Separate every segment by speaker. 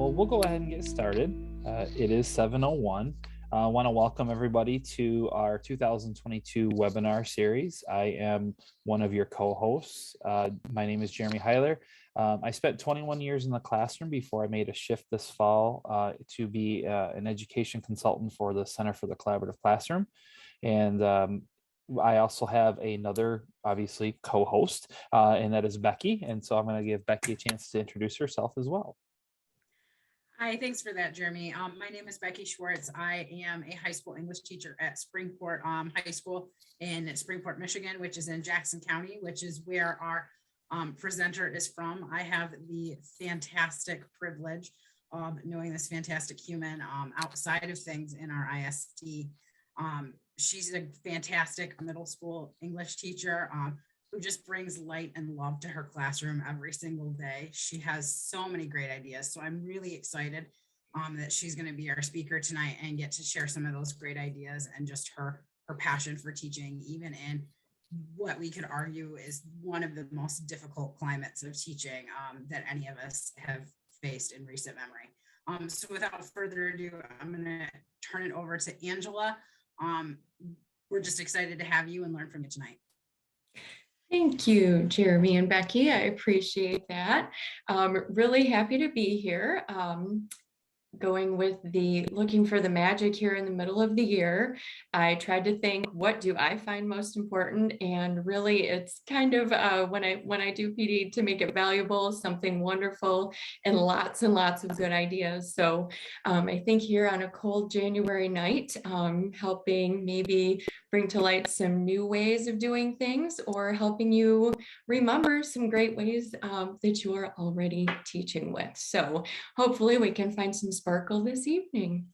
Speaker 1: Well, we'll go ahead and get started. It is 7:01. I want to welcome everybody to our 2022 webinar series. I am one of your co-hosts. My name is Jeremy Heiler. I spent 21 years in the classroom before I made a shift this fall to be an education consultant for the Center for the Collaborative Classroom. And I also have another, obviously, co-host, and that is Becky. And so I'm going to give Becky a chance to introduce herself as well.
Speaker 2: Hi, thanks for that, Jeremy. My name is Becky Schwartz. I am a high school English teacher at Springport High School in Springport, Michigan, which is in Jackson County, which is where our presenter is from. I have the fantastic privilege of knowing this fantastic human outside of things in our ISD. She's a fantastic middle school English teacher who just brings light and love to her classroom every single day. She has so many great ideas. So I'm really excited that she's going to be our speaker tonight and get to share some of those great ideas and just her passion for teaching, even in what we could argue is one of the most difficult climates of teaching that any of us have faced in recent memory. So without further ado, I'm going to turn it over to Angela. We're just excited to have you and learn from you tonight.
Speaker 3: Thank you, Jeremy and Becky. I appreciate that. Really happy to be here. Going with the looking for the magic here in the middle of the year. I tried to think, what do I find most important? And really it's kind of when I do PD, to make it valuable, something wonderful, and lots of good ideas. So I think here on a cold January night, helping maybe bring to light some new ways of doing things, or helping you remember some great ways that you are already teaching with. So hopefully we can find some sparkle this evening.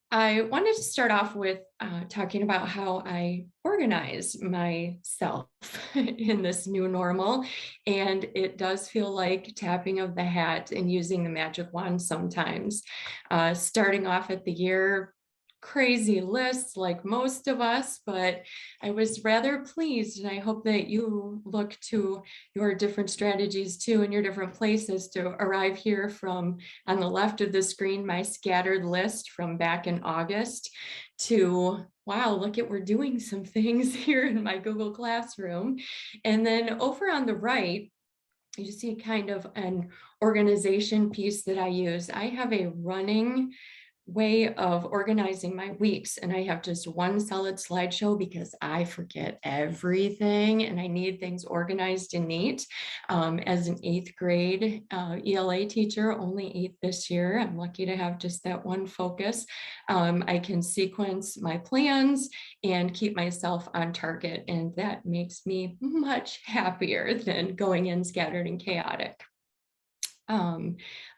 Speaker 3: I wanted to start off with talking about how I organize myself in this new normal. And it does feel like tapping of the hat and using the magic wand sometimes. Starting off at the year, crazy lists like most of us, but I was rather pleased, and I hope that you look to your different strategies too in your different places to arrive here from on the left of the screen, my scattered list from back in August, to wow, look at, we're doing some things here in my Google Classroom. And then over on the right, you see kind of an organization piece that I use. I have a running way of organizing my weeks, and I have just one solid slideshow because I forget everything and I need things organized and neat. As an 8th grade ELA teacher, only 8th this year, I'm lucky to have just that one focus. I can sequence my plans and keep myself on target, and that makes me much happier than going in scattered and chaotic.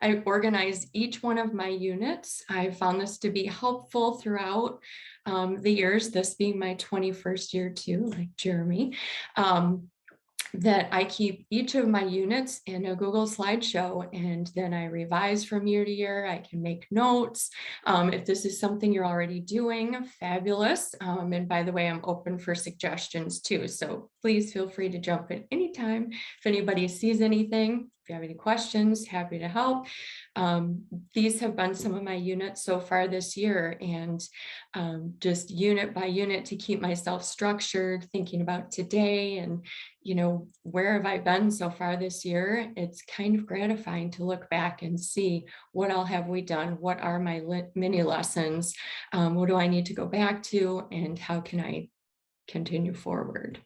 Speaker 3: I organize each one of my units. I found this to be helpful throughout the years, this being my 21st year too, like Jeremy, that I keep each of my units in a Google slideshow, and then I revise from year to year. I can make notes. If this is something you're already doing, fabulous. And by the way, I'm open for suggestions too. So please feel free to jump in anytime. If anybody sees anything, if you have any questions, happy to help. These have been some of my units so far this year, and just unit by unit to keep myself structured, thinking about today and, you know, where have I been so far this year? It's kind of gratifying to look back and see what all have we done? What are my mini lessons? What do I need to go back to? And how can I continue forward?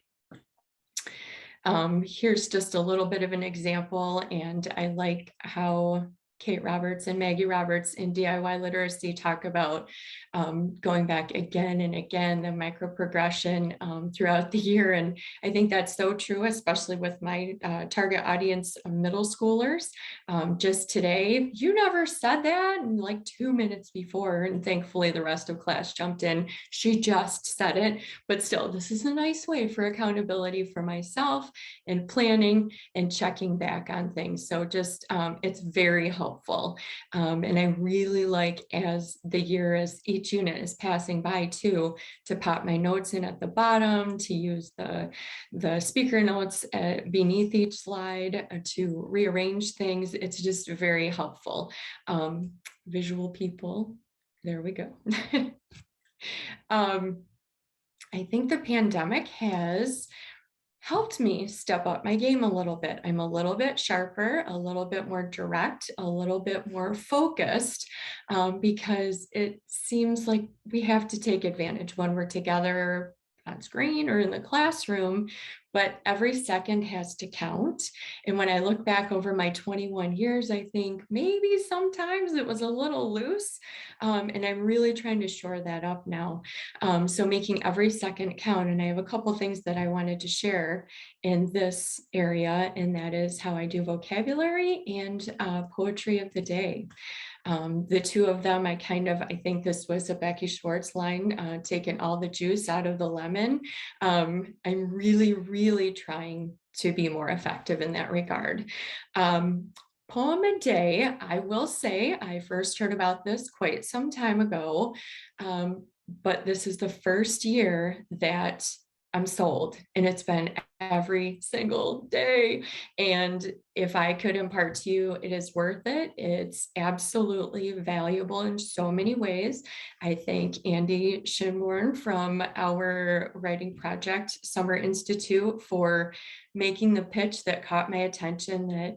Speaker 3: Here's just a little bit of an example, and I like how Kate Roberts and Maggie Roberts in DIY Literacy talk about going back again and again, the micro progression throughout the year. And I think that's so true, especially with my target audience of middle schoolers. Just today, you never said that, and like 2 minutes before, and thankfully the rest of class jumped in. She just said it, but still, this is a nice way for accountability for myself and planning and checking back on things. So just, it's very helpful. And I really like, as the year, as each each unit is passing by too, to pop my notes in at the bottom, to use the speaker notes beneath each slide to rearrange things. It's just very helpful. Visual people, there we go. I think the pandemic has helped me step up my game a little bit. I'm a little bit sharper, a little bit more direct, a little bit more focused, because it seems like we have to take advantage when we're together on screen or in the classroom, but every second has to count. And when I look back over my 21 years, I think maybe sometimes it was a little loose, and I'm really trying to shore that up now. So making every second count. And I have a couple things that I wanted to share in this area, and that is how I do vocabulary and poetry of the day. The two of them, I think this was a Becky Schwartz line, taking all the juice out of the lemon. I'm really trying to be more effective in that regard. Poem a day, I will say, I first heard about this quite some time ago, but this is the first year that I'm sold, and it's been every single day. And if I could impart to you, it is worth it. It's absolutely valuable in so many ways. I thank Andy Shinborn from our writing project, Summer Institute, for making the pitch that caught my attention, that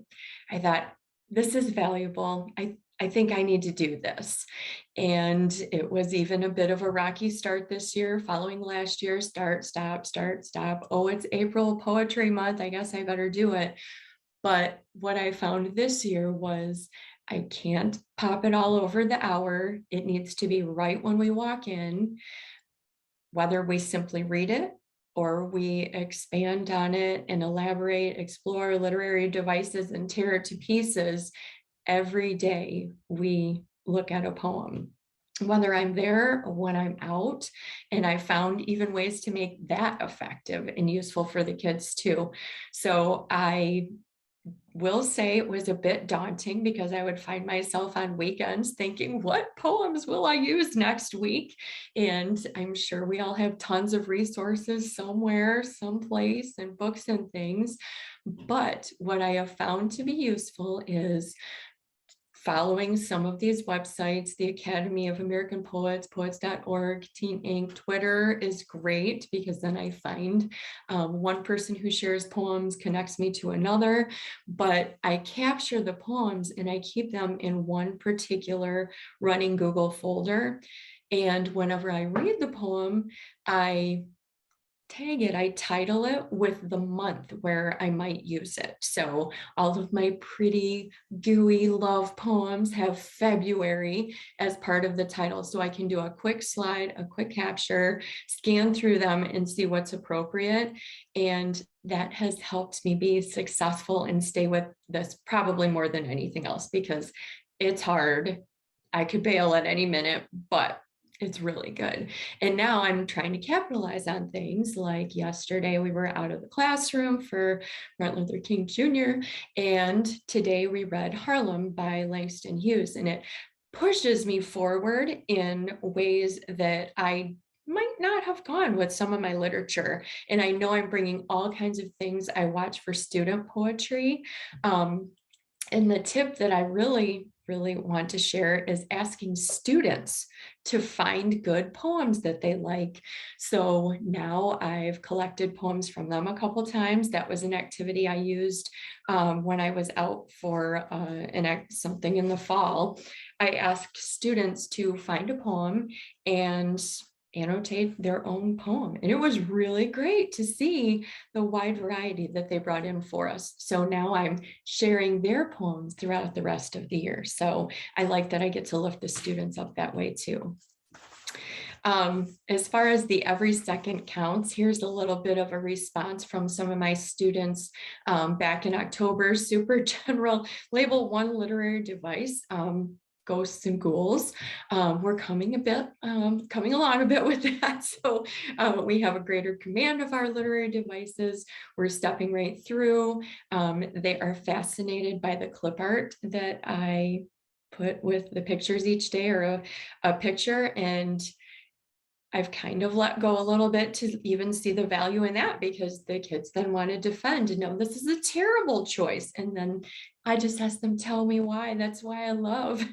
Speaker 3: I thought, this is valuable. I think I need to do this. And it was even a bit of a rocky start this year, following last year, start, stop. Oh, it's April Poetry Month. I guess I better do it. But what I found this year was I can't pop it all over the hour. It needs to be right when we walk in, whether we simply read it or we expand on it and elaborate, explore literary devices and tear it to pieces. Every day we look at a poem, whether I'm there or when I'm out. And I found even ways to make that effective and useful for the kids too. So I will say it was a bit daunting, because I would find myself on weekends thinking, what poems will I use next week? And I'm sure we all have tons of resources somewhere, someplace, and books and things. But what I have found to be useful is following some of these websites, the Academy of American Poets, poets.org, Teen Ink. Twitter is great, because then I find one person who shares poems connects me to another, but I capture the poems and I keep them in one particular running Google folder. And whenever I read the poem, I tag it, I title it with the month where I might use it. So all of my pretty gooey love poems have February as part of the title. So I can do a quick slide, a quick capture, scan through them and see what's appropriate. And that has helped me be successful and stay with this probably more than anything else, because it's hard. I could bail at any minute, but it's really good. And now I'm trying to capitalize on things like yesterday we were out of the classroom for Martin Luther King Jr. And today we read Harlem by Langston Hughes, and it pushes me forward in ways that I might not have gone with some of my literature. And I know I'm bringing all kinds of things I watch for student poetry. And the tip that I really want to share is asking students to find good poems that they like. So now I've collected poems from them a couple times. That was an activity I used when I was out for something in the fall. I asked students to find a poem and annotate their own poem. And it was really great to see the wide variety that they brought in for us. So now I'm sharing their poems throughout the rest of the year. So I like that I get to lift the students up that way too. As far as the every second counts, here's a little bit of a response from some of my students back in October. Super general, label one literary device. Ghosts and ghouls. We're coming along a bit with that. So we have a greater command of our literary devices. We're stepping right through. They are fascinated by the clip art that I put with the pictures each day, or a picture. And I've kind of let go a little bit to even see the value in that, because the kids then want to defend and no, this is a terrible choice. And then I just ask them, tell me why. That's why I love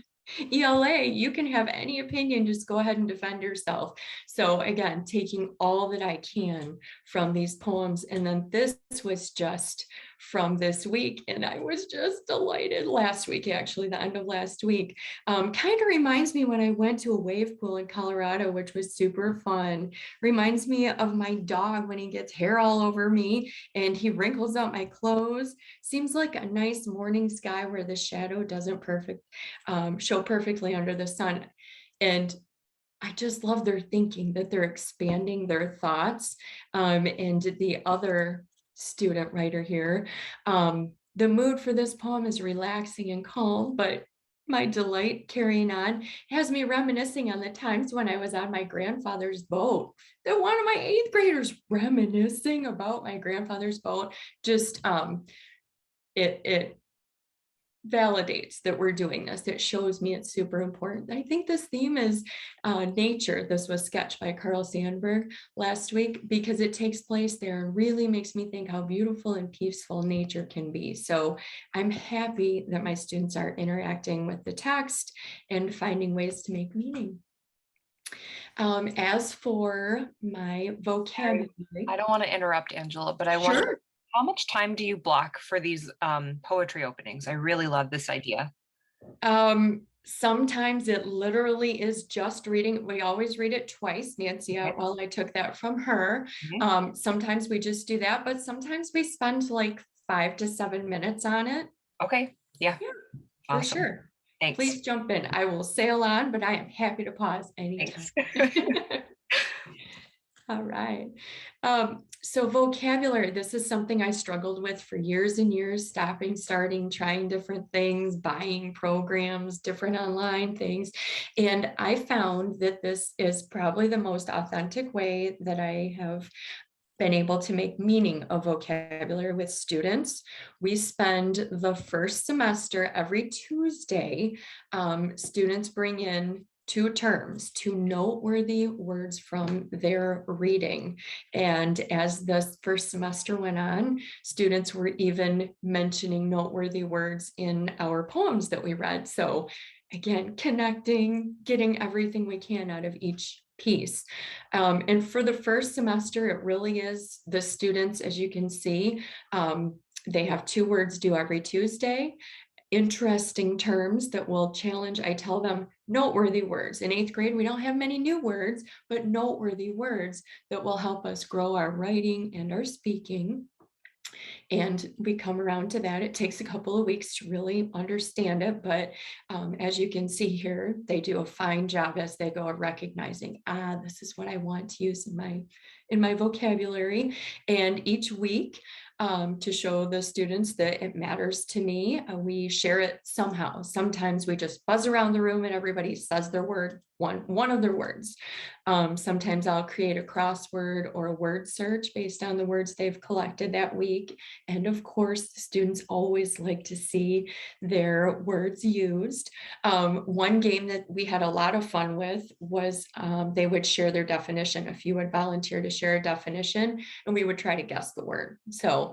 Speaker 3: ELA. You can have any opinion, just go ahead and defend yourself. So again, taking all that I can from these poems. And then this was just from this week, and I was just delighted. Last week, actually, the end of last week, kind of reminds me when I went to a wave pool in Colorado, which was super fun. Reminds me of my dog when he gets hair all over me and he wrinkles out my clothes. Seems like a nice morning sky where the shadow doesn't show perfectly under the sun. And I just love their thinking, that they're expanding their thoughts. And the other student writer here, the mood for this poem is relaxing and calm, but my delight carrying on has me reminiscing on the times when I was on my grandfather's boat. That one of my 8th graders reminiscing about my grandfather's boat. Just it validates that we're doing this. It shows me it's super important. I think this theme is nature. This was sketched by Carl Sandburg last week, because it takes place there and really makes me think how beautiful and peaceful nature can be. So I'm happy that my students are interacting with the text and finding ways to make meaning. As for my vocabulary,
Speaker 4: I don't want to interrupt, Angela, but I wonder, how much time do you block for these poetry openings? I really love this idea.
Speaker 3: Sometimes it literally is just reading. We always read it twice. Nancy, well, I took that from her. Sometimes we just do that, but sometimes we spend like 5 to 7 minutes on it.
Speaker 4: Okay. Yeah.
Speaker 3: For sure.
Speaker 4: Thanks.
Speaker 3: Please jump in. I will sail on, but I am happy to pause anytime. All right. So vocabulary, this is something I struggled with for years and years, stopping, starting, trying different things, buying programs, different online things. And I found that this is probably the most authentic way that I have been able to make meaning of vocabulary with students. We spend the first semester every Tuesday. Students bring in 2 terms, 2 noteworthy words from their reading. And as this first semester went on, students were even mentioning noteworthy words in our poems that we read. So again, connecting, getting everything we can out of each piece. And for the first semester, it really is the students, as you can see, they have 2 words due every Tuesday. Interesting terms that will challenge. I tell them noteworthy words. In 8th grade, we don't have many new words, but noteworthy words that will help us grow our writing and our speaking. And we come around to that. It takes a couple of weeks to really understand it, but as you can see here, they do a fine job as they go of recognizing, this is what I want to use in my vocabulary. And each week, to show the students that it matters to me, we share it somehow. Sometimes we just buzz around the room and everybody says their word, one of their words. Sometimes I'll create a crossword or a word search based on the words they've collected that week. And of course, the students always like to see their words used. One game that we had a lot of fun with was they would share their definition. If you would volunteer to share a definition, and we would try to guess the word. So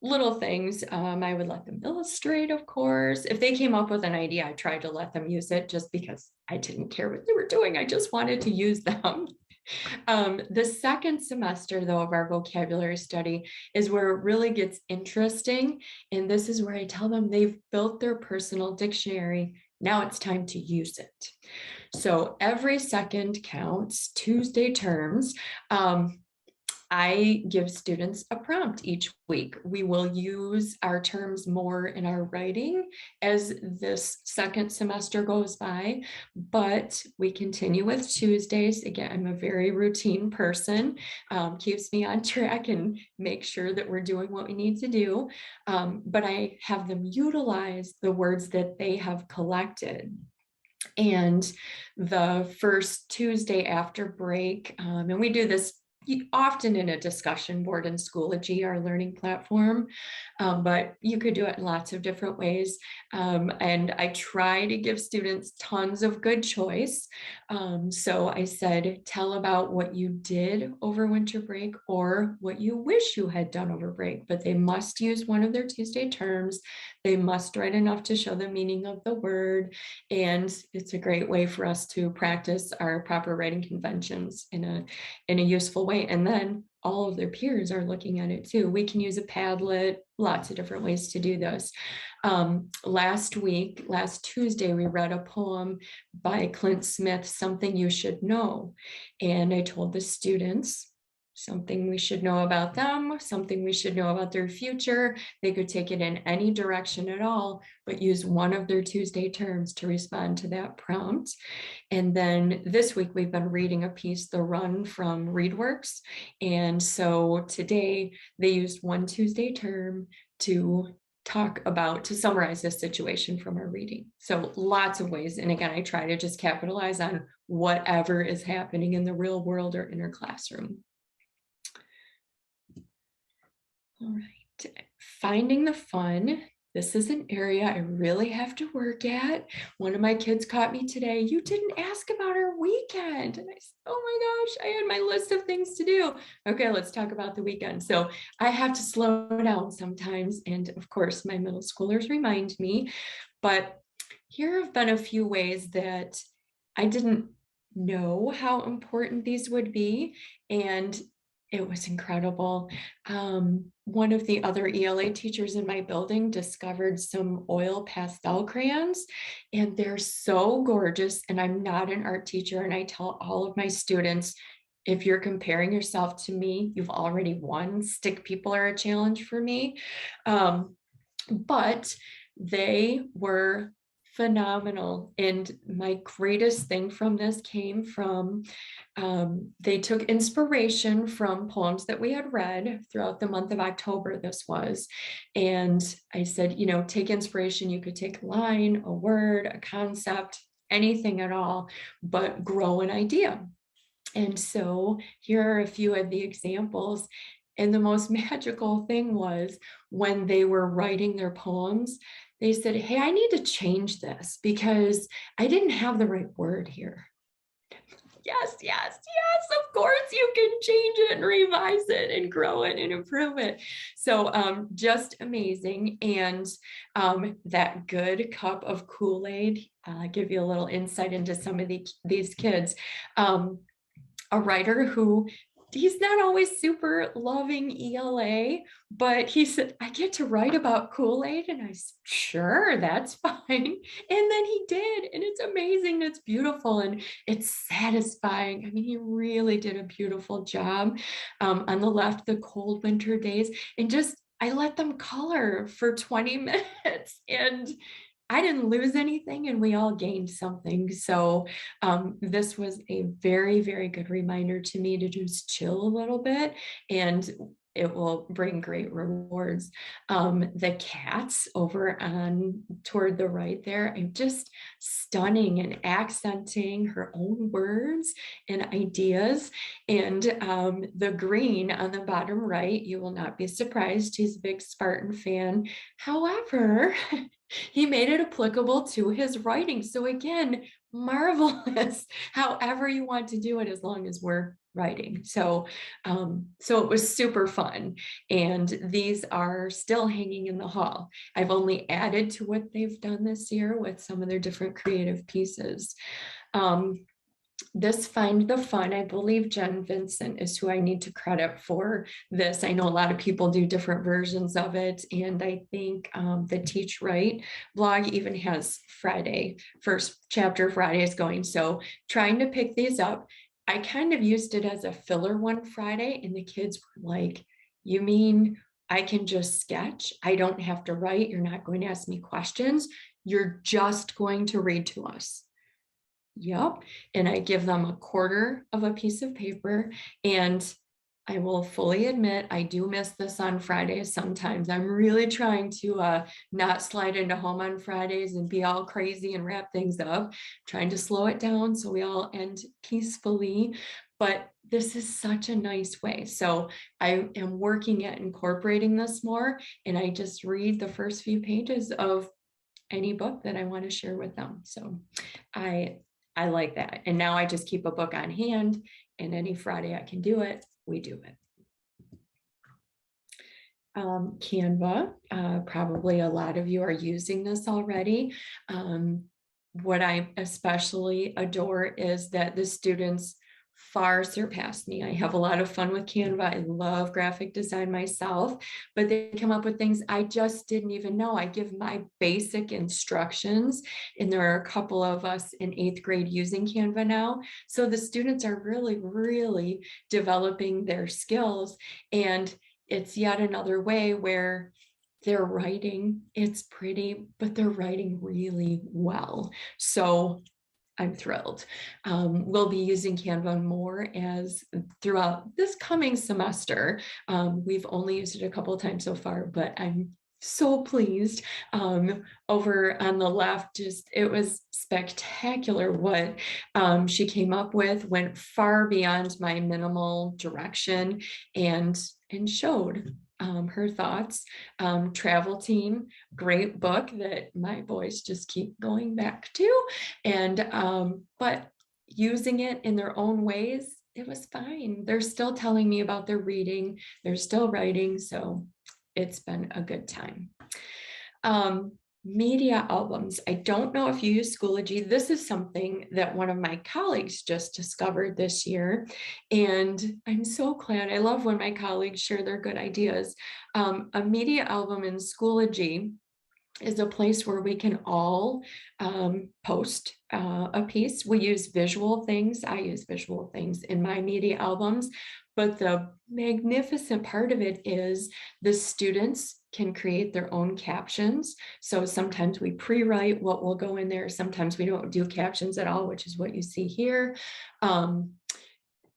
Speaker 3: little things, I would let them illustrate, of course. If they came up with an idea, I tried to let them use it just because I didn't care what they were doing. I just wanted to use them. The second semester, though, of our vocabulary study is where it really gets interesting. And this is where I tell them they've built their personal dictionary. Now it's time to use it. So every second counts. Tuesday terms. I give students a prompt each week. We will use our terms more in our writing as this second semester goes by, but we continue with Tuesdays. Again, I'm a very routine person, keeps me on track and make sure that we're doing what we need to do. But I have them utilize the words that they have collected. And the first Tuesday after break, and we do this often in a discussion board in Schoology, our learning platform, but you could do it in lots of different ways. And I try to give students tons of good choice. So I said, tell about what you did over winter break or what you wish you had done over break, but they must use one of their Tuesday terms. They must write enough to show the meaning of the word. And it's a great way for us to practice our proper writing conventions in a useful way. And then all of their peers are looking at it too. We can use a Padlet, lots of different ways to do this. Last Tuesday, we read a poem by Clint Smith, Something You Should Know. And I told the students something we should know about them, something we should know about their future. They could take it in any direction at all, but use one of their Tuesday terms to respond to that prompt. And then this week we've been reading a piece, The Run from ReadWorks. And so today they used one Tuesday term to summarize this situation from our reading. So lots of ways. And again, I try to just capitalize on whatever is happening in the real world or in our classroom. All right, finding the fun. This is an area I really have to work at. One of my kids caught me today. You didn't ask about our weekend. And I said, oh my gosh, I had my list of things to do. Okay, let's talk about the weekend. So I have to slow down sometimes. And of course, my middle schoolers remind me. But here have been a few ways that I didn't know how important these would be. And it was incredible. One of the other ELA teachers in my building discovered some oil pastel crayons, and they're so gorgeous. And I'm not an art teacher, and I tell all of my students, if you're comparing yourself to me, you've already won. Stick people are a challenge for me. But they were phenomenal. And my greatest thing from this came from, they took inspiration from poems that we had read throughout the month of October, this was. And I said, take inspiration. You could take a line, a word, a concept, anything at all, but grow an idea. And so here are a few of the examples. And the most magical thing was when they were writing their poems, they said, hey, I need to change this because I didn't have the right word here. Yes, of course you can change it and revise it and grow it and improve it. So just amazing. And that good cup of Kool-Aid, I'll give you a little insight into some of these kids. A writer who, he's not always super loving ELA, but he said, I get to write about Kool-Aid. And I said, sure, that's fine. And then he did. And it's amazing. It's beautiful. And it's satisfying. I mean, he really did a beautiful job. On the left, the cold winter days. And I let them color for 20 minutes. And I didn't lose anything and we all gained something. So this was a very, very good reminder to me to just chill a little bit, and it will bring great rewards. The cats over on toward the right there, I'm just stunning and accenting her own words and ideas. And the green on the bottom right, you will not be surprised, he's a big Spartan fan. However, he made it applicable to his writing. So again, marvelous, however you want to do it, as long as we're writing. So it was super fun. And these are still hanging in the hall. I've only added to what they've done this year with some of their different creative pieces. This Find the Fun, I believe Jen Vincent is who I need to credit for this. I know a lot of people do different versions of it. And I think the Teach Right blog even has first chapter Fridays going. So trying to pick these up. I kind of used it as a filler one Friday, and the kids were like, you mean I can just sketch? I don't have to write. You're not going to ask me questions. You're just going to read to us. Yep. And I give them a quarter of a piece of paper, and I will fully admit I do miss this on Fridays sometimes. I'm really trying to not slide into home on Fridays and be all crazy and wrap things up, trying to slow it down so we all end peacefully. but this is such a nice way. So I am working at incorporating this more, and I just read the first few pages of any book that I want to share with them. So I like that. And now I just keep a book on hand, and any Friday I can do it, we do it. Canva, probably a lot of you are using this already. What I especially adore is that the students far surpass me. I have a lot of fun with Canva. I love graphic design myself, but they come up with things I just didn't even know. I give my basic instructions, and there are a couple of us in 8th grade using Canva now. So the students are really, really developing their skills, and it's yet another way where they're writing, it's pretty, but they're writing really well. So I'm thrilled. We'll be using Canva more as throughout this coming semester. We've only used it a couple of times so far, but I'm so pleased. Over on the left, just it was spectacular what she came up with, went far beyond my minimal direction, and showed her thoughts. Travel Team, great book that my boys just keep going back to, and but using it in their own ways, it was fine. They're still telling me about their reading, they're still writing, so it's been a good time. Media albums. I don't know if you use Schoology. This is something that one of my colleagues just discovered this year, and I'm so glad. I love when my colleagues share their good ideas. A media album in Schoology is a place where we can all post a piece. We use visual things. I use visual things in my media albums, but the magnificent part of it is the students can create their own captions. So sometimes we pre-write what will go in there. Sometimes we don't do captions at all, which is what you see here.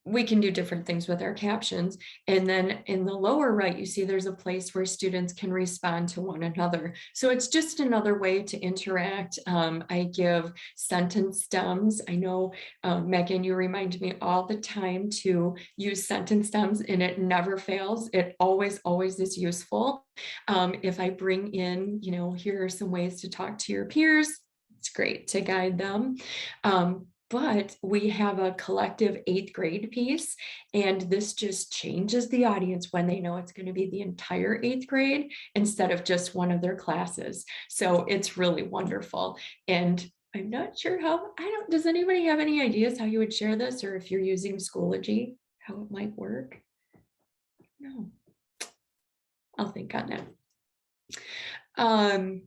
Speaker 3: We can do different things with our captions. And then in the lower right, you see there's a place where students can respond to one another. So it's just another way to interact. I give sentence stems. I know, Megan, you remind me all the time to use sentence stems, and it never fails. It always is useful. If I bring in, here are some ways to talk to your peers, it's great to guide them. But we have a collective 8th grade piece, and this just changes the audience when they know it's going to be the entire 8th grade instead of just one of their classes. So it's really wonderful. And I'm not sure does anybody have any ideas how you would share this, or if you're using Schoology, how it might work? No, I'll think on that.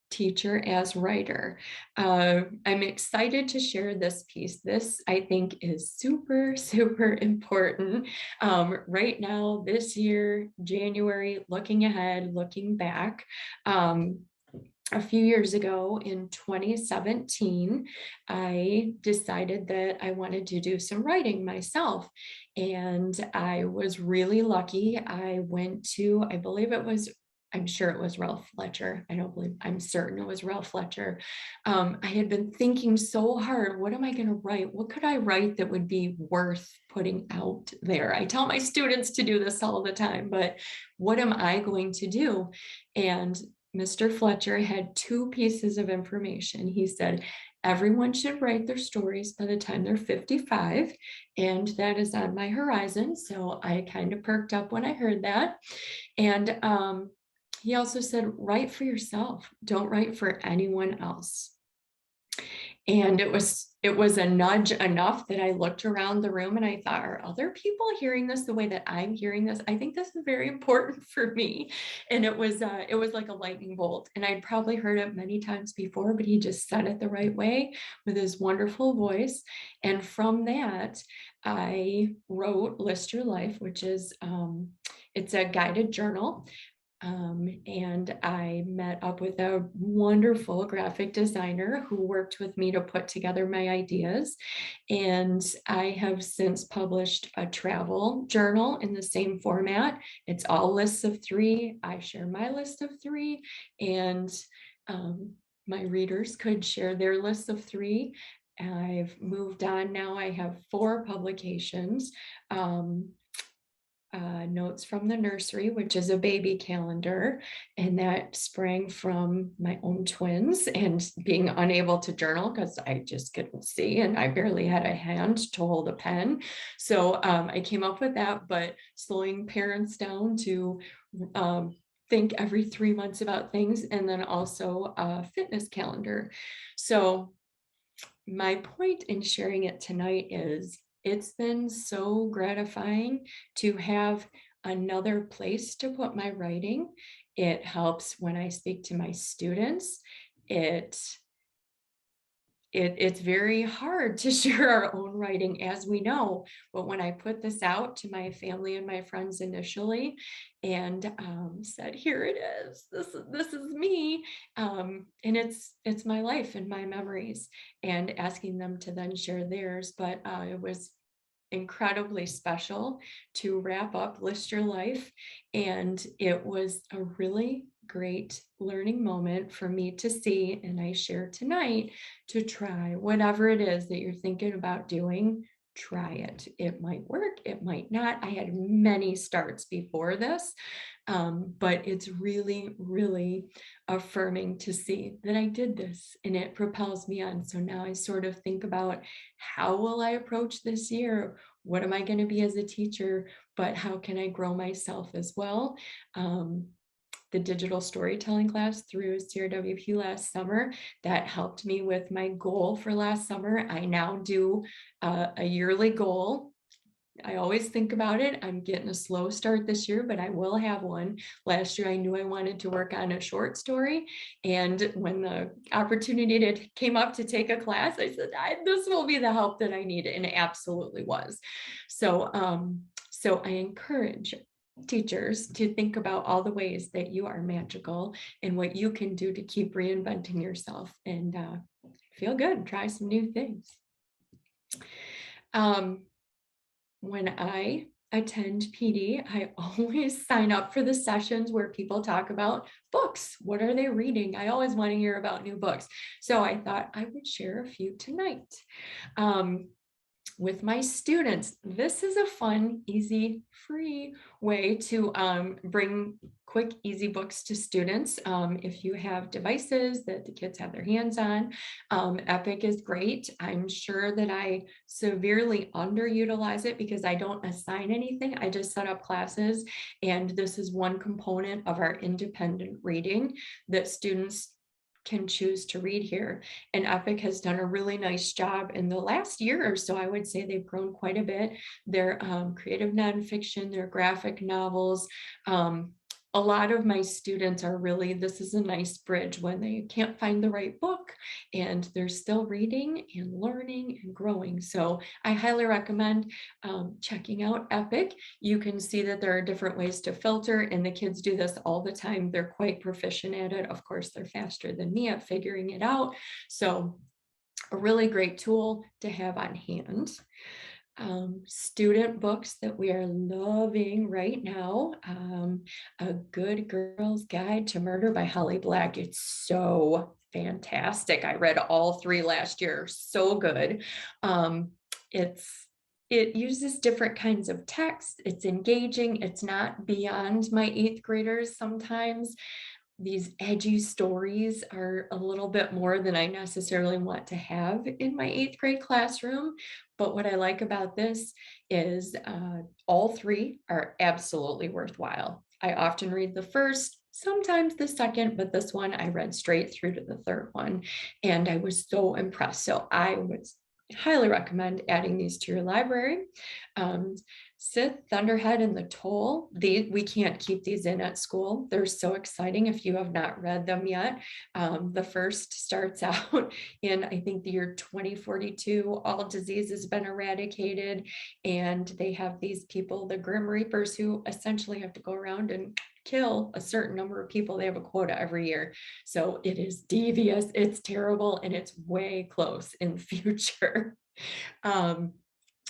Speaker 3: Teacher as writer. I'm excited to share this piece. This, I think, is super, super important. Right now, this year, January, looking ahead, looking back. A few years ago in 2017, I decided that I wanted to do some writing myself. And I was really lucky. I went to, I'm sure it was Ralph Fletcher. I'm certain it was Ralph Fletcher. I had been thinking so hard, what am I going to write? What could I write that would be worth putting out there? I tell my students to do this all the time, but what am I going to do? And Mr. Fletcher had 2 pieces of information. He said, everyone should write their stories by the time they're 55. And that is on my horizon. So I kind of perked up when I heard that. And he also said, write for yourself. Don't write for anyone else. And it was a nudge enough that I looked around the room and I thought, are other people hearing this the way that I'm hearing this? I think this is very important for me. And it was like a lightning bolt. And I'd probably heard it many times before, but he just said it the right way with his wonderful voice. And from that, I wrote List Your Life, which is, it's a guided journal. And I met up with a wonderful graphic designer who worked with me to put together my ideas. And I have since published a travel journal in the same format. It's all lists of 3. I share my list of 3, and my readers could share their lists of 3. I've moved on now. I have 4 publications. Notes from the Nursery, which is a baby calendar, and that sprang from my own twins and being unable to journal because I just couldn't see and I barely had a hand to hold a pen. So I came up with that, but slowing parents down to think every 3 months about things, and then also a fitness calendar. So my point in sharing it tonight is it's been so gratifying to have another place to put my writing. It helps when I speak to my students. It's very hard to share our own writing, as we know, but when I put this out to my family and my friends initially and said, here it is, this is me, and it's my life and my memories, and asking them to then share theirs. But it was incredibly special to wrap up List Your Life, and it was a really great learning moment for me to see, and I share tonight, to try whatever it is that you're thinking about doing. Try it. It might work, it might not. I had many starts before this, but it's really, really affirming to see that I did this, and it propels me on. So now I sort of think about, how will I approach this year? What am I going to be as a teacher? But how can I grow myself as well? The digital storytelling class through CRWP last summer, that helped me with my goal for last summer. I now do a yearly goal. I always think about it. I'm getting a slow start this year, but I will have one. Last year, I knew I wanted to work on a short story. And when the opportunity came up to take a class, I said, this will be the help that I need. And it absolutely was. So I encourage teachers to think about all the ways that you are magical and what you can do to keep reinventing yourself and feel good, try some new things. When I attend PD, I always sign up for the sessions where people talk about books. What are they reading? I always want to hear about new books. So I thought I would share a few tonight. With my students, this is a fun, easy, free way to bring quick, easy books to students. If you have devices that the kids have their hands on, Epic is great. I'm sure that I severely underutilize it because I don't assign anything. I just set up classes, and this is one component of our independent reading that students can choose to read here. And Epic has done a really nice job in the last year or so. I would say they've grown quite a bit. Their creative nonfiction, their graphic novels. A lot of my students are really, this is a nice bridge when they can't find the right book and they're still reading and learning and growing. So I highly recommend checking out Epic. You can see that there are different ways to filter, and the kids do this all the time. They're quite proficient at it. Of course, they're faster than me at figuring it out. So a really great tool to have on hand. Student books that we are loving right now. A Good Girl's Guide to Murder by Holly Black. It's so fantastic. I read all 3 last year. So good. It uses different kinds of text. It's engaging. It's not beyond my 8th graders sometimes. These edgy stories are a little bit more than I necessarily want to have in my 8th grade classroom. But what I like about this is all 3 are absolutely worthwhile. I often read the first, sometimes the second, but this one I read straight through to the 3rd one, and I was so impressed. So I would highly recommend adding these to your library. Sith, Thunderhead, and the Toll. We can't keep these in at school. They're so exciting if you have not read them yet. The first starts out in, I think, the year 2042. All disease has been eradicated, and they have these people, the Grim Reapers, who essentially have to go around and kill a certain number of people. They have a quota every year. So it is devious, it's terrible, and it's way close in the future.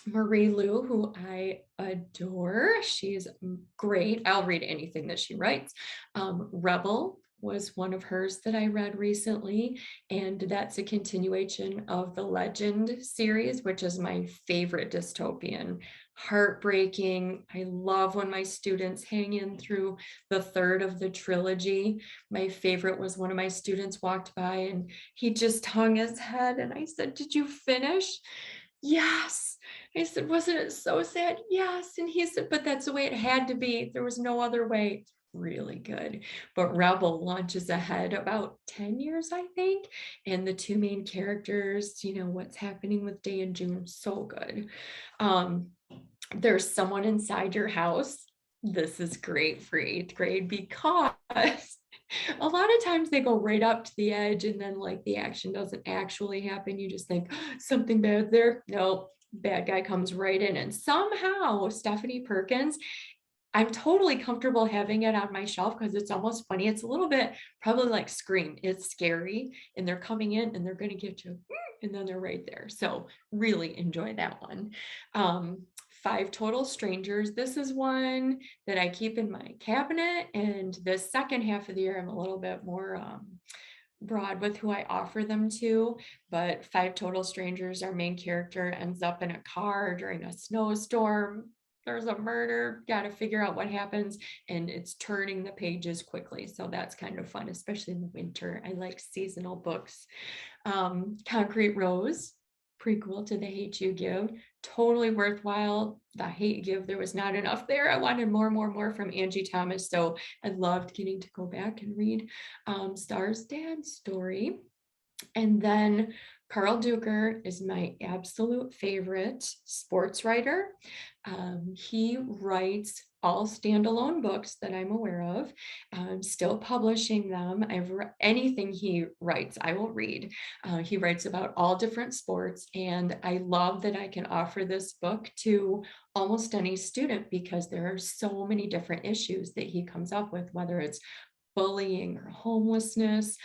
Speaker 3: Marie Lu, who I adore. She's great. I'll read anything that she writes. Rebel was one of hers that I read recently, and that's a continuation of the Legend series, which is my favorite dystopian. Heartbreaking. I love when my students hang in through the third of the trilogy. My favorite was one of my students walked by and he just hung his head, and I said, "Did you finish?" "Yes." I said, "Wasn't it so sad?" "Yes." And he said, "But that's the way it had to be. There was no other way." Really good. But Rebel launches ahead about 10 years, I think. And the two main characters, what's happening with Day and June, so good. There's Someone Inside Your House. This is great for 8th grade because a lot of times they go right up to the edge and then like the action doesn't actually happen. You just think something bad there. No, bad guy comes right in. And somehow Stephanie Perkins, I'm totally comfortable having it on my shelf because it's almost funny. It's a little bit probably like Scream. It's scary and they're coming in and they're going to get you and then they're right there. So really enjoy that one. 5 Total Strangers. This is one that I keep in my cabinet, and the second half of the year I'm a little bit more broad with who I offer them to, but 5 Total Strangers, our main character ends up in a car during a snowstorm. There's a murder, got to figure out what happens, and it's turning the pages quickly. So that's kind of fun, especially in the winter. I like seasonal books. Concrete Rose, prequel to The Hate You Give, totally worthwhile. The Hate You Give, there was not enough there. I wanted more from Angie Thomas. So I loved getting to go back and read Star's dad's story. And then Carl Duker is my absolute favorite sports writer. He writes all standalone books that I'm aware of. I'm still publishing them. Anything he writes, I will read. He writes about all different sports, and I love that I can offer this book to almost any student because there are so many different issues that he comes up with, whether it's bullying or homelessness.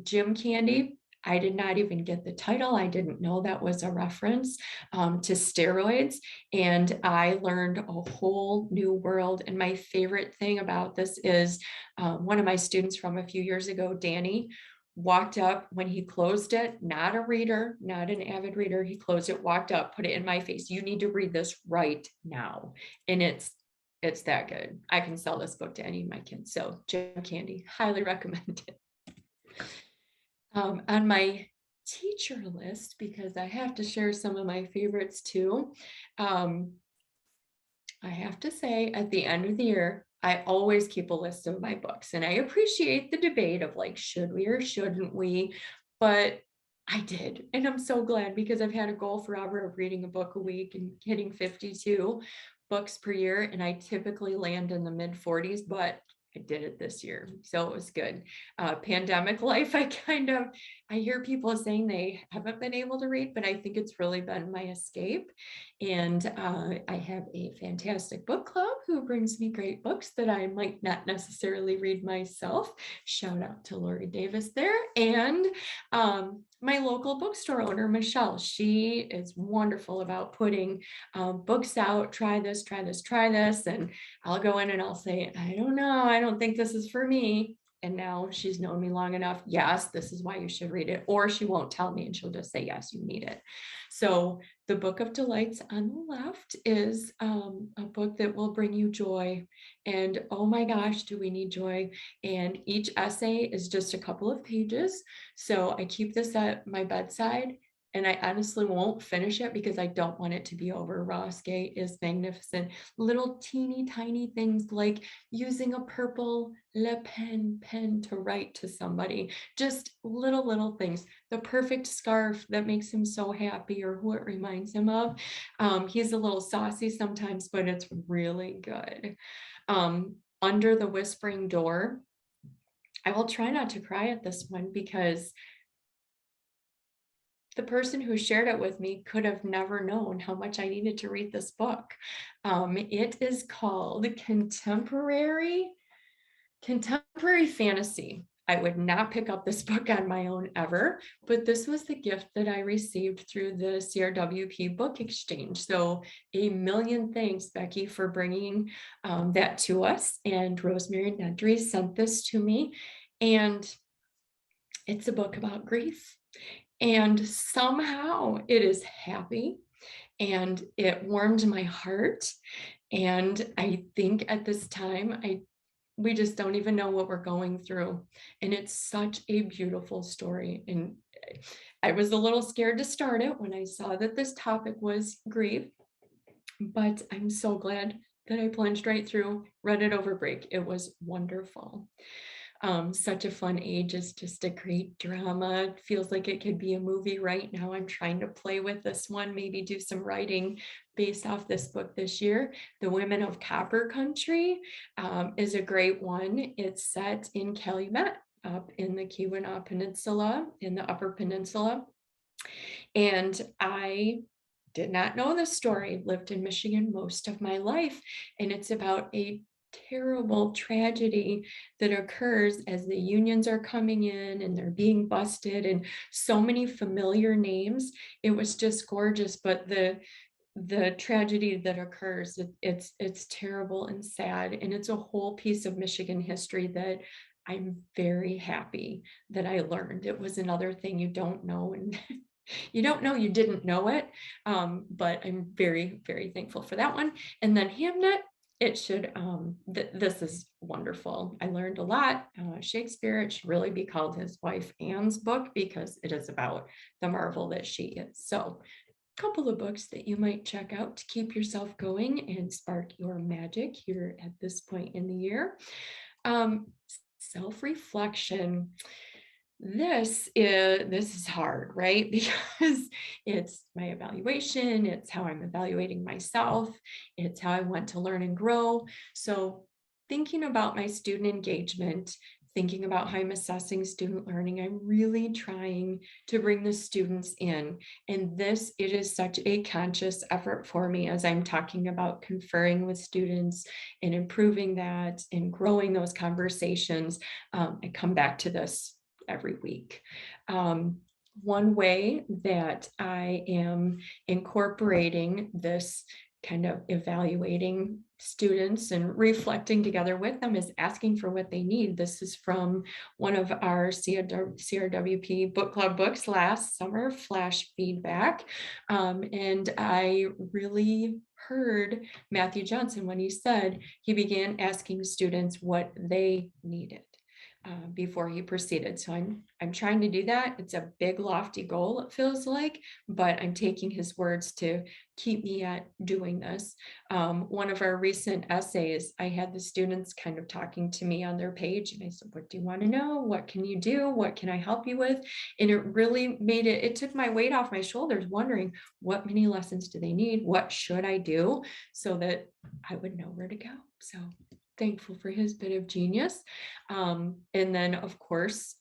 Speaker 3: Gym Candy, I did not even get the title. I didn't know that was a reference to steroids. And I learned a whole new world. And my favorite thing about this is one of my students from a few years ago, Danny, walked up when he closed it, not a reader, not an avid reader. He closed it, walked up, put it in my face. "You need to read this right now." And it's that good. I can sell this book to any of my kids. So Gym Candy, highly recommend it. On my teacher list, because I have to share some of my favorites too. I have to say at the end of the year, I always keep a list of my books, and I appreciate the debate of like, should we or shouldn't we? But I did. And I'm so glad because I've had a goal forever of reading a book a week and hitting 52 books per year. And I typically land in the mid 40s, but I did it this year. So it was good. Pandemic life, I hear people saying they haven't been able to read, but I think it's really been my escape. And I have a fantastic book club who brings me great books that I might not necessarily read myself. Shout out to Lori Davis there. And my local bookstore owner, Michelle, she is wonderful about putting books out. Try this, try this, try this. And I'll go in and I'll say, "I don't know. I don't think this is for me." And now she's known me long enough. "Yes, this is why you should read it." Or she won't tell me and she'll just say, "Yes, you need it." So the Book of Delights on the left is a book that will bring you joy. And oh my gosh, do we need joy? And each essay is just a couple of pages. So I keep this at my bedside. And I honestly won't finish it because I don't want it to be over. Ross Gay is magnificent. Little teeny tiny things like using a purple Le Pen pen to write to somebody. Just little things. The perfect scarf that makes him so happy or who it reminds him of. He's a little saucy sometimes, but it's really good. Under the Whispering Door. I will try not to cry at this one because the person who shared it with me could have never known how much I needed to read this book. It is called Contemporary Fantasy. I would not pick up this book on my own ever, but this was the gift that I received through the CRWP book exchange. So a million thanks, Becky, for bringing that to us. And Rosemary Nedry sent this to me. And it's a book about grief. And somehow it is happy and it warmed my heart. And I think at this time, we just don't even know what we're going through. And it's such a beautiful story. And I was a little scared to start it when I saw that this topic was grief, but I'm so glad that I plunged right through, read it over break. It was wonderful. Such a fun age. Is just a great drama. It feels like it could be a movie right now. I'm trying to play with this one, maybe do some writing based off this book this year. The Women of Copper Country is a great one. It's set in Calumet up in the Keweenaw Peninsula, in the Upper Peninsula. And I did not know this story. Lived in Michigan most of my life, and it's about a terrible tragedy that occurs as the unions are coming in and they're being busted, and so many familiar names. It was just gorgeous, but the tragedy that occurs, it's terrible and sad, and it's a whole piece of Michigan history that I'm very happy that I learned. It was another thing you don't know, and you don't know you didn't know it, but I'm very, very thankful for that one. And then Hamnet, it should, this is wonderful. I learned a lot. Shakespeare, it should really be called his wife Anne's book, because it is about the marvel that she is. So a couple of books that you might check out to keep yourself going and spark your magic here at this point in the year. Self-reflection. This is hard, right? Because it's my evaluation, it's how I'm evaluating myself, it's how I want to learn and grow. So thinking about my student engagement, thinking about how I'm assessing student learning, I'm really trying to bring the students in. And it is such a conscious effort for me as I'm talking about conferring with students and improving that and growing those conversations. I come back to this every week. One way that I am incorporating this kind of evaluating students and reflecting together with them is asking for what they need. This is from one of our CRWP book club books last summer, Flash Feedback. And I really heard Matthew Johnson when he said he began asking students what they needed before he proceeded. So I'm trying to do that. It's a big lofty goal, it feels like, but I'm taking his words to keep me at doing this. One of our recent essays, I had the students kind of talking to me on their page, and I said, what do you want to know? What can you do? What can I help you with? And it really it took my weight off my shoulders, wondering what mini lessons do they need? What should I do so that I would know where to go? So thankful for his bit of genius. And then of course,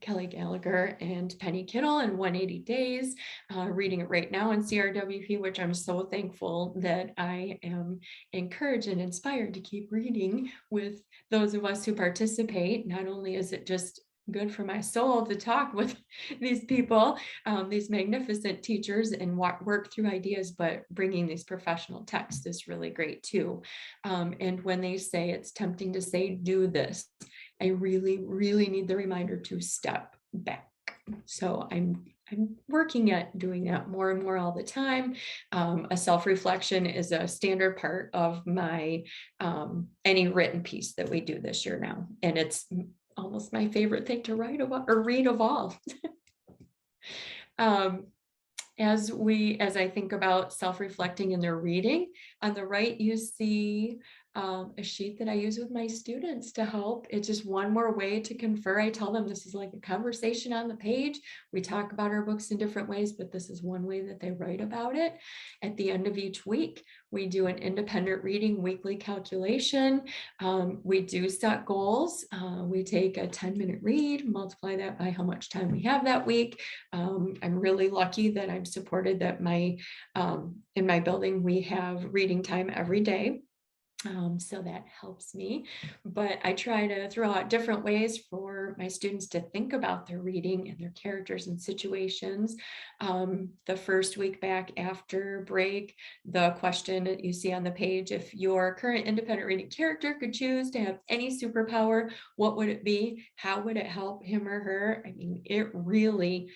Speaker 3: Kelly Gallagher and Penny Kittle in 180 Days, reading it right now in CRWP, which I'm so thankful that I am encouraged and inspired to keep reading with those of us who participate. Not only is it just good for my soul to talk with these people, these magnificent teachers, and work through ideas, but bringing these professional texts is really great too. And when they say, it's tempting to say, do this, I really, really need the reminder to step back. So I'm working at doing that more and more all the time. A self-reflection is a standard part of my any written piece that we do this year now, and it's almost my favorite thing to write about or read of all. As I think about self-reflecting in their reading, on the right you see a sheet that I use with my students to help. It's just one more way to confer. I tell them this is like a conversation on the page. We talk about our books in different ways, but this is one way that they write about it. At the end of each week, we do an independent reading weekly calculation. We do set goals. We take a 10-minute read, multiply that by how much time we have that week. I'm really lucky that I'm supported that in my building, we have reading time every day. So that helps me, but I try to throw out different ways for my students to think about their reading and their characters and situations. The first week back after break, the question that you see on the page, if your current independent reading character could choose to have any superpower, what would it be? How would it help him or her? I mean, it really,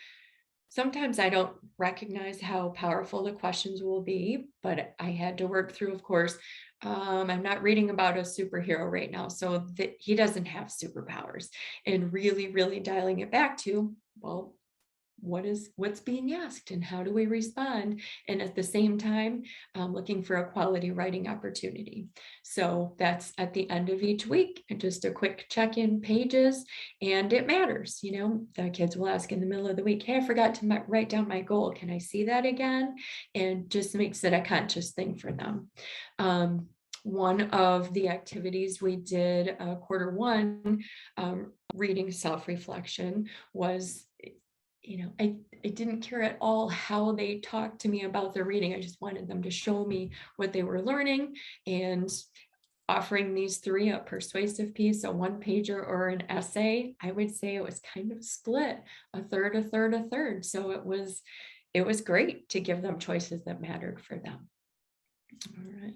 Speaker 3: sometimes I don't recognize how powerful the questions will be, but I had to work through, of course, I'm not reading about a superhero right now, so that he doesn't have superpowers, and really, really dialing it back to, well, what's being asked and how do we respond? And at the same time, looking for a quality writing opportunity. So that's at the end of each week, and just a quick check-in pages, and it matters. You know, the kids will ask in the middle of the week, hey, I forgot to write down my goal. Can I see that again? And just makes it a conscious thing for them. One of the activities we did quarter one, reading self-reflection, was, you know, I didn't care at all how they talked to me about their reading. I just wanted them to show me what they were learning, and offering these three, a persuasive piece, a one pager, or an essay. I would say it was kind of split, a third, a third, a third. So it was great to give them choices that mattered for them. All right.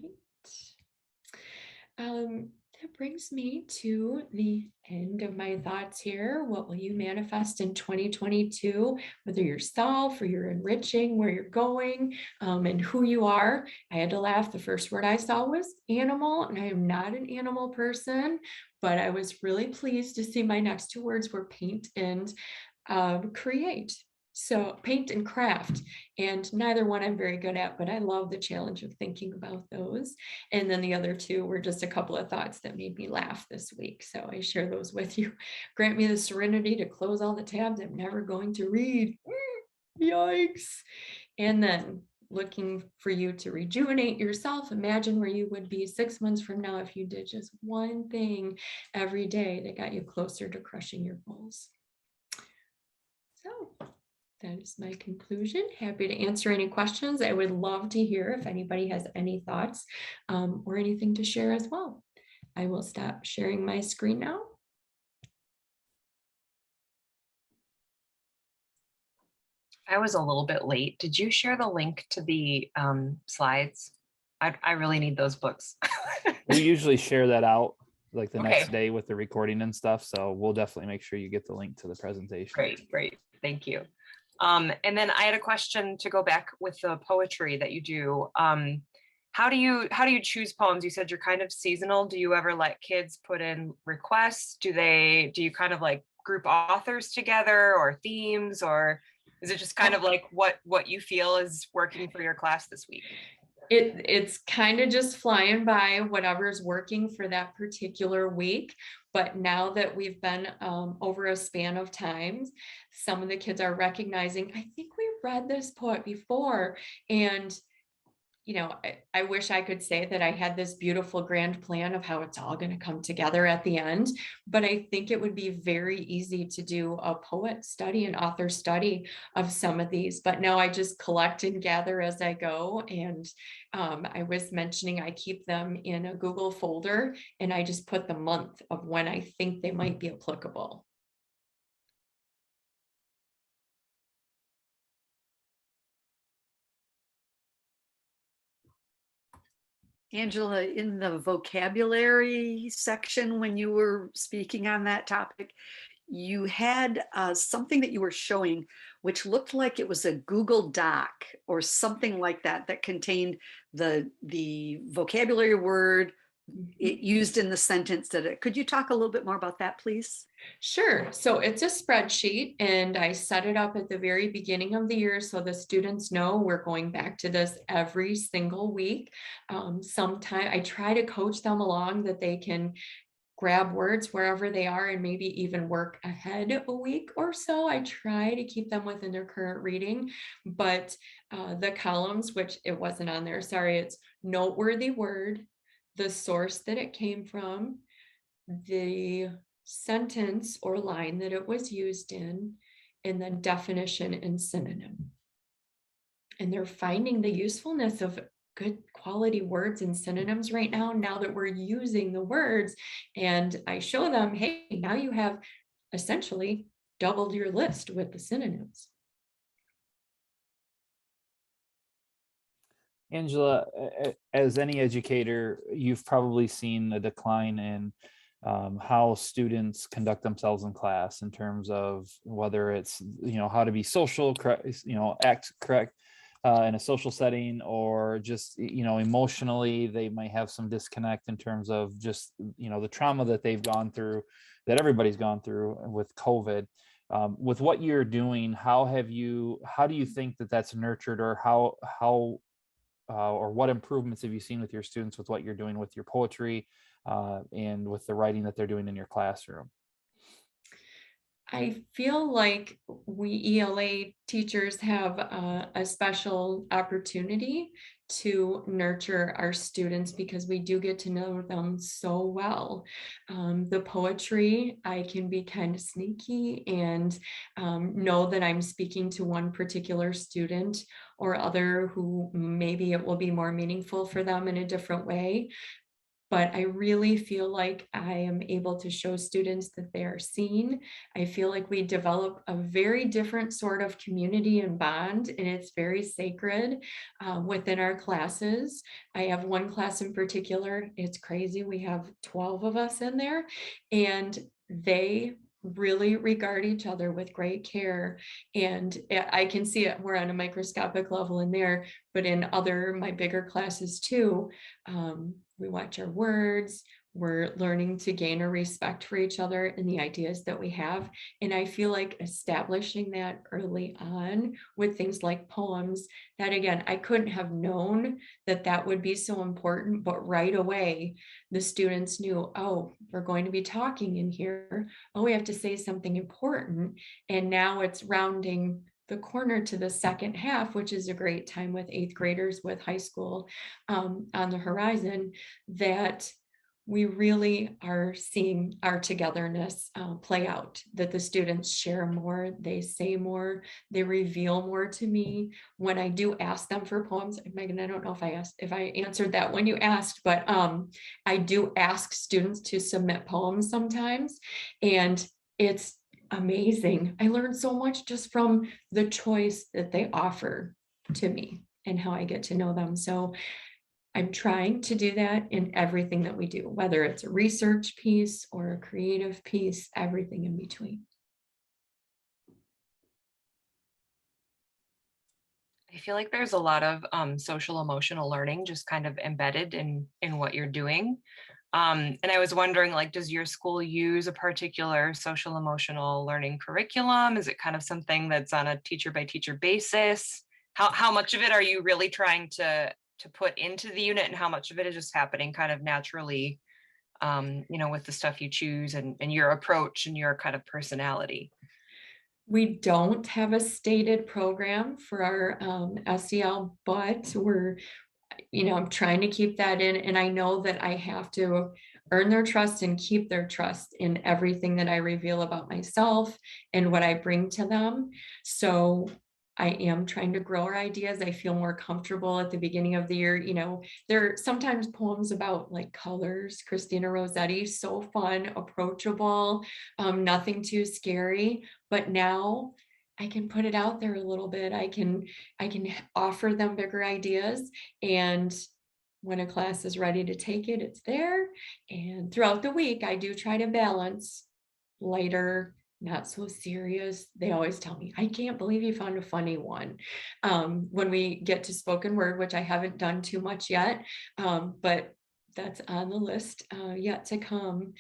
Speaker 3: That brings me to the end of my thoughts here. What will you manifest in 2022, whether yourself or you're enriching, where you're going, and who you are? I had to laugh. The first word I saw was animal, and I am not an animal person, but I was really pleased to see my next two words were paint and create. So paint and craft, and neither one I'm very good at, but I love the challenge of thinking about those. And then the other two were just a couple of thoughts that made me laugh this week. So I share those with you. Grant me the serenity to close all the tabs I'm never going to read. Yikes. And then looking for you to rejuvenate yourself. Imagine where you would be 6 months from now if you did just one thing every day that got you closer to crushing your goals. So that is my conclusion. Happy to answer any questions. I would love to hear if anybody has any thoughts or anything to share as well. I will stop sharing my screen now.
Speaker 4: I was a little bit late. Did you share the link to the slides? I really need those books.
Speaker 1: We usually share that out like the
Speaker 4: Okay.
Speaker 1: next day with the recording and stuff. So we'll definitely make sure you get the link to the presentation.
Speaker 4: Great. Thank you. And then I had a question to go back with the poetry that you do. How do you choose poems? You said you're kind of seasonal. Do you ever let kids put in requests? Do you kind of like group authors together, or themes, or is it just kind of like what you feel is working for your class this week?
Speaker 3: It's kind of just flying by whatever's working for that particular week. But now that we've been over a span of times, some of the kids are recognizing, I think we read this poet before. And you know, I wish I could say that I had this beautiful grand plan of how it's all going to come together at the end, but I think it would be very easy to do a poet study, an author study of some of these, but now I just collect and gather as I go. And I was mentioning I keep them in a Google folder, and I just put the month of when I think they might be applicable.
Speaker 5: Angela, in the vocabulary section, when you were speaking on that topic, you had something that you were showing, which looked like it was a Google Doc or something like that, that contained the vocabulary word it used in the sentence. Could you talk a little bit more about that, please?
Speaker 3: Sure. So it's a spreadsheet, and I set it up at the very beginning of the year so the students know we're going back to this every single week. Sometimes I try to coach them along that they can grab words wherever they are and maybe even work ahead a week or so. I try to keep them within their current reading, but the columns, which it wasn't on there, sorry, it's noteworthy word, the source that it came from, the sentence or line that it was used in, and then definition and synonym. And they're finding the usefulness of good quality words and synonyms right now that we're using the words. And I show them, hey, now you have essentially doubled your list with the synonyms.
Speaker 1: Angela, as any educator, you've probably seen a decline in how students conduct themselves in class in terms of whether it's, how to be social, correct, act correct in a social setting, or just, emotionally, they might have some disconnect in terms of just, the trauma that they've gone through, that everybody's gone through with COVID. With what you're doing, how do you think that that's nurtured, or or what improvements have you seen with your students with what you're doing with your poetry and with the writing that they're doing in your classroom?
Speaker 3: I feel like we ELA teachers have a special opportunity to nurture our students because we do get to know them so well. The poetry, I can be kind of sneaky and know that I'm speaking to one particular student or other who maybe it will be more meaningful for them in a different way. But I really feel like I am able to show students that they are seen. I feel like we develop a very different sort of community and bond, and it's very sacred within our classes. I have one class in particular, it's crazy. We have 12 of us in there, and they really regard each other with great care. And I can see it more on a microscopic level in there, but in my bigger classes too, we watch our words, we're learning to gain a respect for each other and the ideas that we have. And I feel like establishing that early on with things like poems, that again, I couldn't have known that that would be so important, but right away, the students knew, oh, we're going to be talking in here. Oh, we have to say something important. And now it's rounding the corner to the second half, which is a great time with 8th graders with high school on the horizon, that we really are seeing our togetherness play out, that the students share more, they say more, they reveal more to me. When I do ask them for poems, Megan, I don't know if I answered that when you asked, but I do ask students to submit poems sometimes, and it's amazing. I learned so much just from the choice that they offer to me and how I get to know them. So I'm trying to do that in everything that we do, whether it's a research piece or a creative piece, everything in between.
Speaker 4: I feel like there's a lot of social emotional learning just kind of embedded in what you're doing. And I was wondering, like, does your school use a particular social emotional learning curriculum? Is it kind of something that's on a teacher by teacher basis? How much of it are you really trying to put into the unit, and how much of it is just happening kind of naturally, with the stuff you choose and your approach and your kind of personality?
Speaker 3: We don't have a stated program for our SEL, but I'm trying to keep that in. And I know that I have to earn their trust and keep their trust in everything that I reveal about myself and what I bring to them. So I am trying to grow our ideas. I feel more comfortable at the beginning of the year. There are sometimes poems about like colors, Christina Rossetti, so fun, approachable, nothing too scary. But now I can put it out there a little bit. I can offer them bigger ideas, and when a class is ready to take it, it's there. And throughout the week, I do try to balance lighter, not so serious. They always tell me, I can't believe you found a funny one. When we get to spoken word, which I haven't done too much yet, but that's on the list yet to come.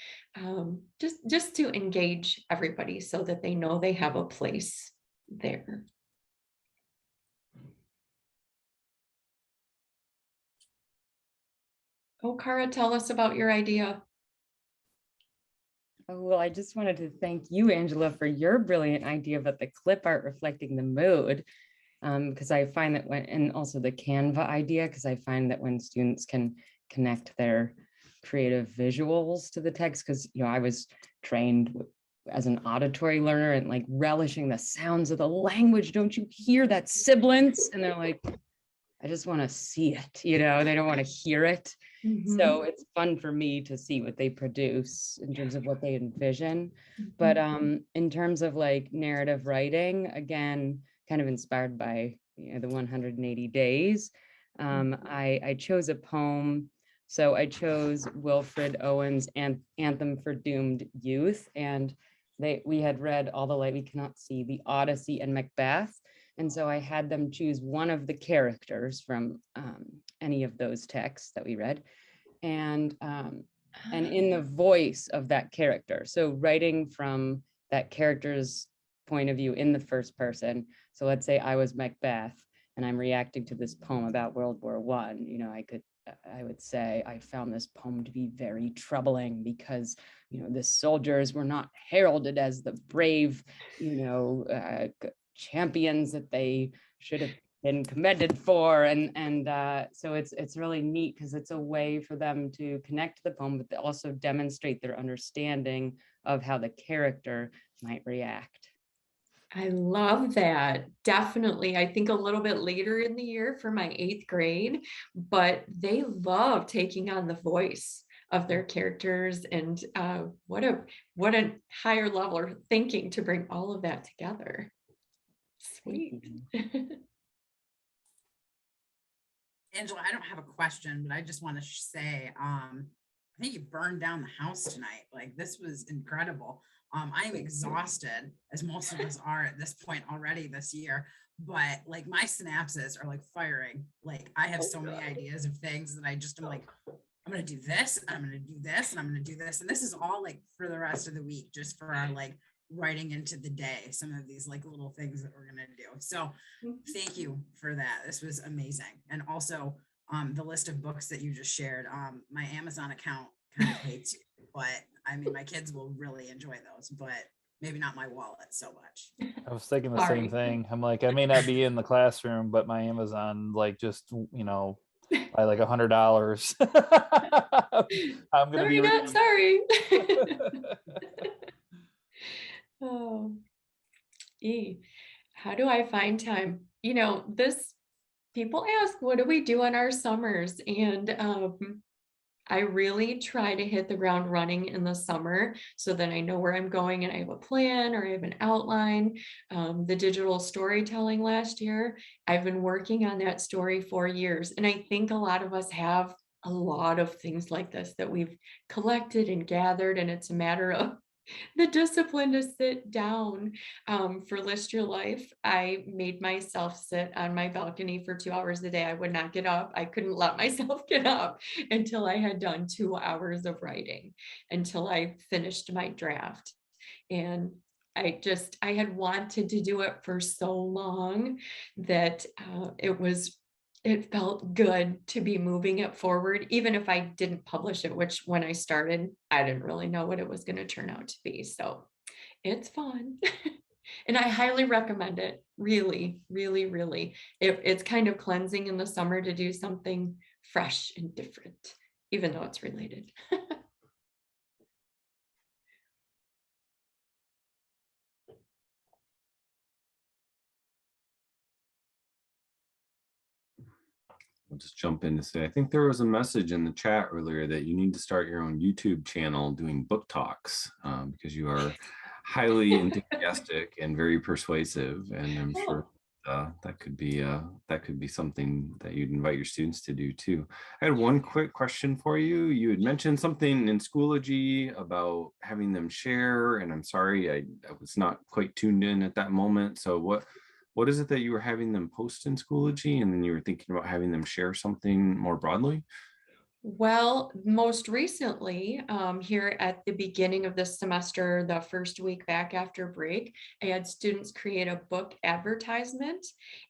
Speaker 3: Just to engage everybody so that they know they have a place there. Oh, Cara, tell us about your idea.
Speaker 6: Oh, well, I just wanted to thank you, Angela, for your brilliant idea about the clip art reflecting the mood. Because I find that and also the Canva idea, because I find that when students can connect their creative visuals to the text, because I was trained as an auditory learner and like relishing the sounds of the language. Don't you hear that sibilance? And they're like, I just want to see it, you know, they don't want to hear it. So it's fun for me to see what they produce in terms of what they envision. But in terms of like narrative writing, again, kind of inspired by, you know, the 180 days, I chose a poem. So I chose Wilfred Owen's Anthem for Doomed Youth, and we had read All the Light We Cannot See, the Odyssey, and Macbeth. And so I had them choose one of the characters from any of those texts that we read, and in the voice of that character. So writing from that character's point of view in the first person. So let's say I was Macbeth and I'm reacting to this poem about World War I. You know, I would say I found this poem to be very troubling because, you know, the soldiers were not heralded as the brave, you know, champions that they should have been commended for, and so it's really neat because it's a way for them to connect to the poem, but also demonstrate their understanding of how the character might react.
Speaker 3: I love that. Definitely. I think a little bit later in the year for my 8th grade, but they love taking on the voice of their characters, and what a higher level of thinking to bring all of that together. Sweet.
Speaker 2: Angela, I don't have a question, but I just want to say, I think you burned down the house tonight. Like, this was incredible. I am exhausted, as most of us are at this point already this year, but like my synapses are like firing. Like, I have so many ideas of things that I'm like, I'm going to do this, I'm going to do this, and I'm going to do this. And this is all like for the rest of the week, just for our like writing into the day, some of these like little things that we're going to do. So thank you for that. This was amazing. And also the list of books that you just shared, my Amazon account kind of hates you, but I mean, my kids will really enjoy those, but maybe not my wallet so much.
Speaker 1: I was thinking the same thing. I'm like, I may not be in the classroom, but my Amazon, like, just, you know, by like $100. I'm gonna be
Speaker 3: not sorry. Oh, how do I find time? You know, people ask, what do we do in our summers? And I really try to hit the ground running in the summer so that I know where I'm going and I have a plan or I have an outline. The digital storytelling last year, I've been working on that story for years. And I think a lot of us have a lot of things like this that we've collected and gathered, and it's a matter of the discipline to sit down. For List Your Life, I made myself sit on my balcony for 2 hours a day. I would not get up. I couldn't let myself get up until I had done 2 hours of writing, until I finished my draft. And I had wanted to do it for so long that it felt good to be moving it forward, even if I didn't publish it, which when I started, I didn't really know what it was going to turn out to be. So it's fun. And I highly recommend it. Really, really, really. It's kind of cleansing in the summer to do something fresh and different, even though it's related.
Speaker 7: I'll just jump in to say, I think there was a message in the chat earlier that you need to start your own YouTube channel doing book talks, because you are highly enthusiastic and very persuasive, and I'm sure that could be something that you'd invite your students to do too. I had one quick question for you. You had mentioned something in Schoology about having them share, and I'm sorry, I was not quite tuned in at that moment. So what is it that you were having them post in Schoology, and then you were thinking about having them share something more broadly?
Speaker 3: Well, most recently, here at the beginning of this semester, the first week back after break, I had students create a book advertisement,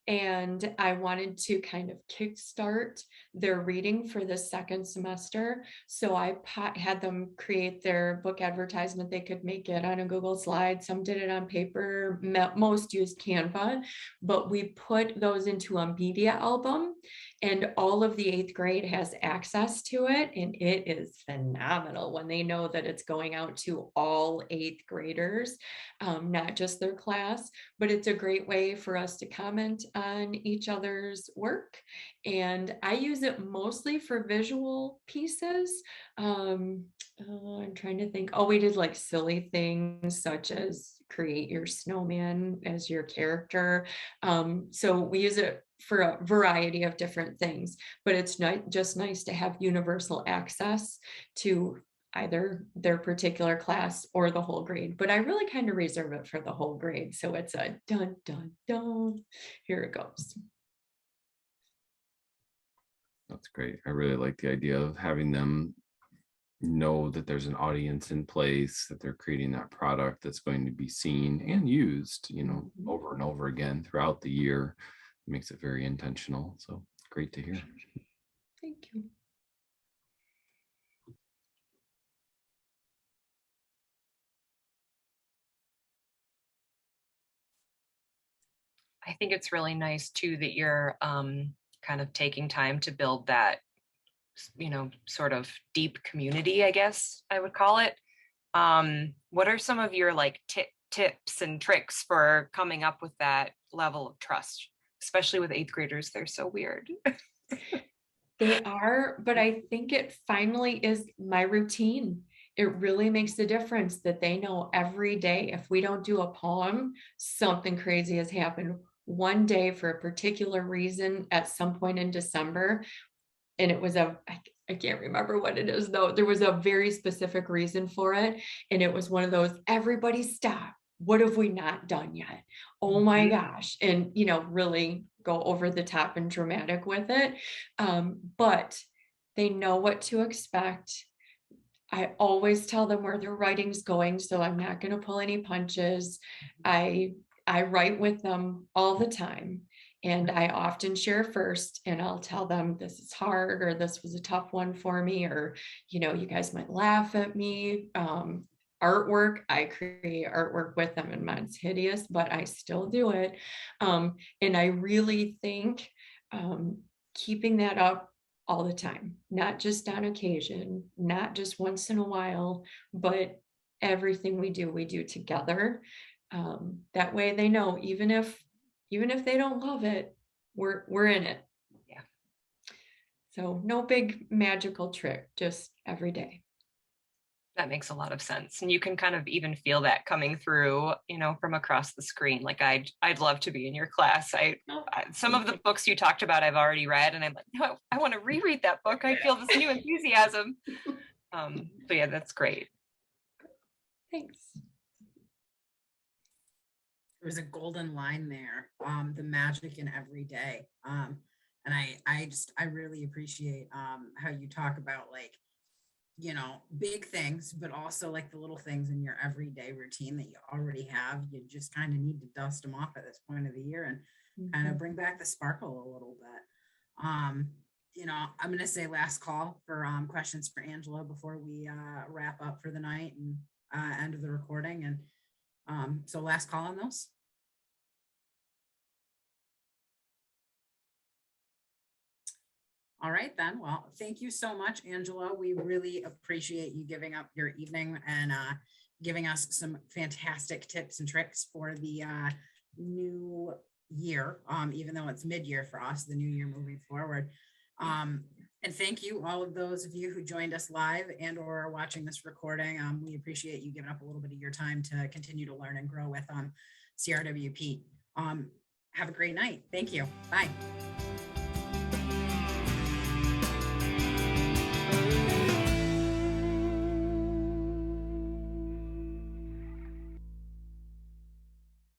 Speaker 3: and I wanted to kind of kickstart their reading for the second semester. So I had them create their book advertisement. They could make it on a Google slide. Some did it on paper. Most used Canva, but we put those into a media album. And all of the 8th grade has access to it, and it is phenomenal when they know that it's going out to all 8th graders, not just their class, but it's a great way for us to comment on each other's work. And I use it mostly for visual pieces. I'm trying to think. Oh, we did like silly things such as create your snowman as your character. So we use it for a variety of different things, but it's not just nice to have universal access to either their particular class or the whole grade. But I really kind of reserve it for the whole grade. So it's a dun, dun, dun. Here it goes.
Speaker 7: That's great. I really like the idea of having them know that there's an audience in place, that they're creating that product that's going to be seen and used, you know, over and over again throughout the year. It makes it very intentional. So great to hear.
Speaker 3: Thank you.
Speaker 4: I think it's really nice too that you're kind of taking time to build that, you know, sort of deep community, I guess I would call it. What are some of your like tips and tricks for coming up with that level of trust, especially with 8th graders? They're so weird.
Speaker 3: They are, but I think it finally is my routine. It really makes a difference that they know every day if we don't do a poem, something crazy has happened. One day for a particular reason at some point in December, and it was I can't remember what it is though. There was a very specific reason for it. And it was one of those, everybody stop. What have we not done yet? Oh my gosh. And, you know, really go over the top and dramatic with it. But they know what to expect. I always tell them where their writing's going, so I'm not going to pull any punches. I write with them all the time. And I often share first, and I'll tell them this is hard, or this was a tough one for me, or, you know, you guys might laugh at me. Artwork, I create artwork with them, and mine's hideous, but I still do it. And I really think keeping that up all the time, not just on occasion, not just once in a while, but everything we do together. That way they know, even if they don't love it, we're in it.
Speaker 4: Yeah.
Speaker 3: So no big magical trick, just every day.
Speaker 4: That makes a lot of sense. And you can kind of even feel that coming through, you know, from across the screen. Like I'd love to be in your class. Some of the books you talked about, I've already read, and I'm like, no, I want to reread that book. I feel this new enthusiasm. So yeah, that's great.
Speaker 3: Thanks.
Speaker 2: There was a golden line there, the magic in every day. And I really appreciate how you talk about, like, you know, big things, but also like the little things in your everyday routine that you already have. You just kind of need to dust them off at this point of the year and kind of bring back the sparkle a little bit. You know, I'm going to say last call for questions for Angela before we wrap up for the night and end of the recording. And so last call on those. All right, then. Well, thank you so much, Angela. We really appreciate you giving up your evening and giving us some fantastic tips and tricks for the new year, even though it's mid-year for us, the new year moving forward. And thank you, all of those of you who joined us live and or are watching this recording. We appreciate you giving up a little bit of your time to continue to learn and grow with CRWP. Have a great night. Thank you. Bye.